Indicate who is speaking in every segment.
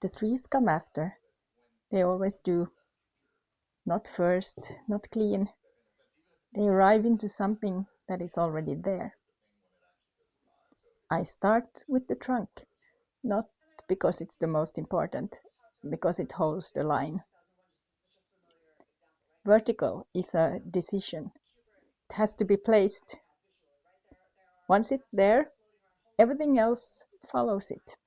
Speaker 1: The trees come after. They always do. Not first, not clean. They arrive into something that is already there. I start with the trunk, not because it's the most important, because it holds the line. Vertical is a decision. It has to be placed. Once it's there, everything else follows it.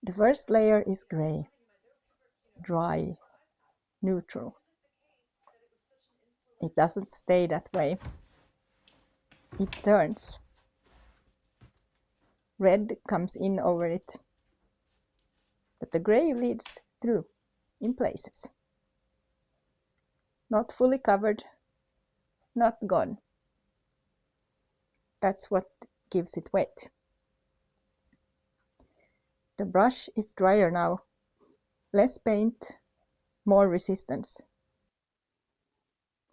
Speaker 1: The first layer is gray, dry, neutral. It doesn't stay that way. It turns. Red comes in over it, but the gray leads through in places. Not fully covered, not gone. That's what gives it weight. The brush is drier now. Less paint, more resistance.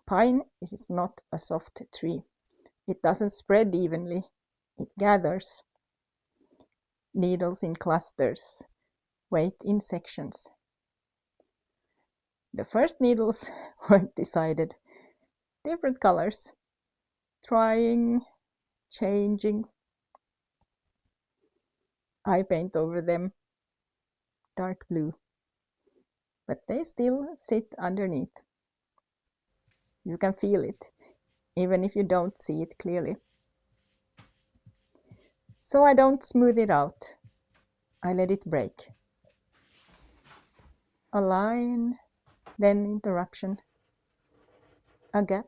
Speaker 1: Pine is not a soft tree. It doesn't spread evenly. It gathers. Needles in clusters, weight in sections. The first needles weren't decided. Different colors. Trying, changing. I paint over them dark blue, but they still sit underneath. You can feel it, even if you don't see it clearly. So I don't smooth it out. I let it break. A line, then interruption. A gap,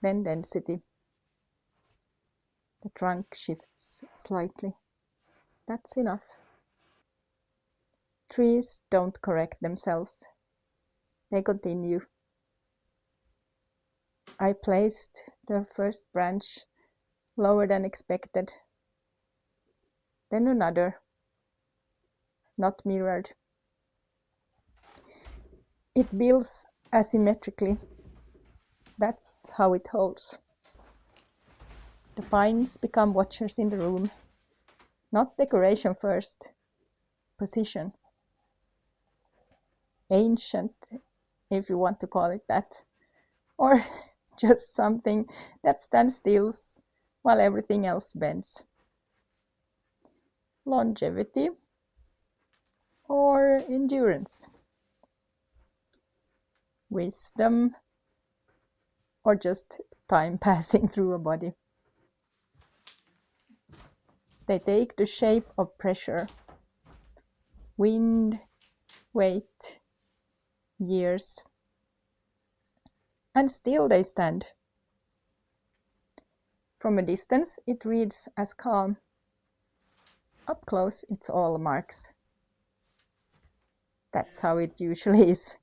Speaker 1: then density. The trunk shifts slightly. That's enough. Trees don't correct themselves. They continue. I placed the first branch lower than expected. Then another, not mirrored. It builds asymmetrically. That's how it holds. The pines become watchers in the room. Not decoration first, position. Ancient, if you want to call it that. Or just something that stands still while everything else bends. Longevity or endurance. Wisdom or just time passing through a body. They take the shape of pressure, wind, weight, years, and still they stand. From a distance, it reads as calm. Up close, it's all marks. That's how it usually is.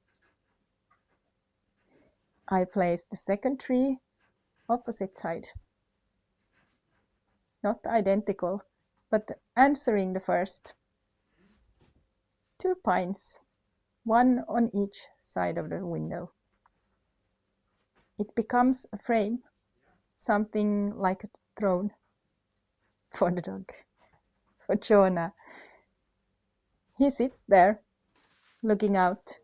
Speaker 1: I place the second tree opposite side. Not identical, but answering the first. 2 pines, one on each side of the window. It becomes a frame, something like a throne for the dog, for Jeonha. He sits there, looking out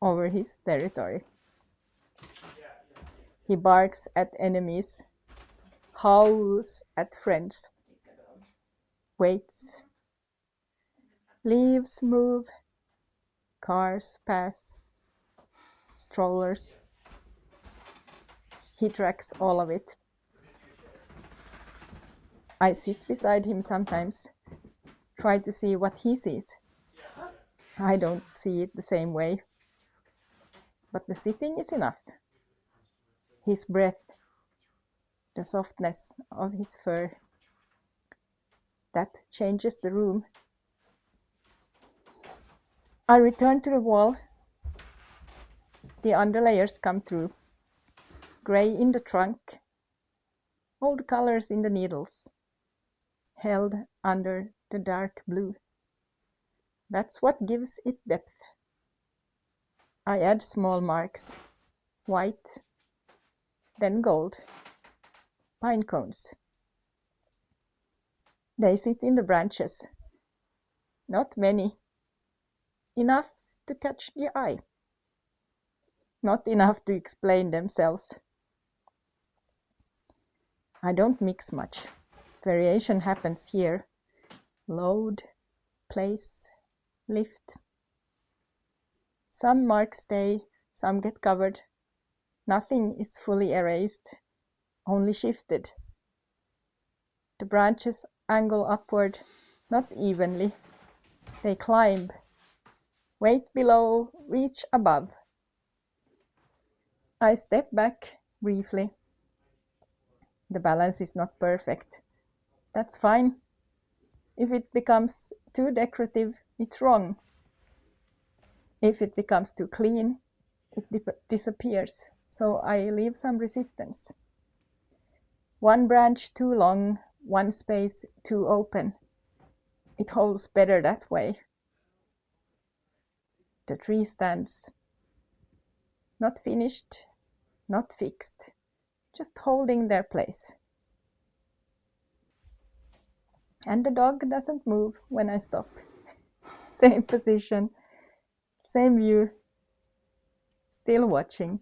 Speaker 1: over his territory. He barks at enemies, howls at friends, waits. Leaves move, cars pass, strollers. He tracks all of it. I sit beside him sometimes, try to see what he sees. I don't see it the same way, but the sitting is enough. His breath, the softness of his fur, that changes the room. I return to the wall. The underlayers come through. Gray in the trunk, old colors in the needles, held under the dark blue. That's what gives it depth. I add small marks, white, then gold, pine cones. They sit in the branches. Not many. Enough to catch the eye. Not enough to explain themselves. I don't mix much. Variation happens here. Load, place, lift. Some marks stay, some get covered. Nothing is fully erased, only shifted. The branches angle upward, not evenly. They climb. Weight below, reach above. I step back briefly. The balance is not perfect. That's fine. If it becomes too decorative, it's wrong. If it becomes too clean, it disappears. So I leave some resistance. One branch too long, one space too open. It holds better that way. The tree stands. Not finished, not fixed, just holding their place. And the dog doesn't move when I stop. Same position, same view, still watching.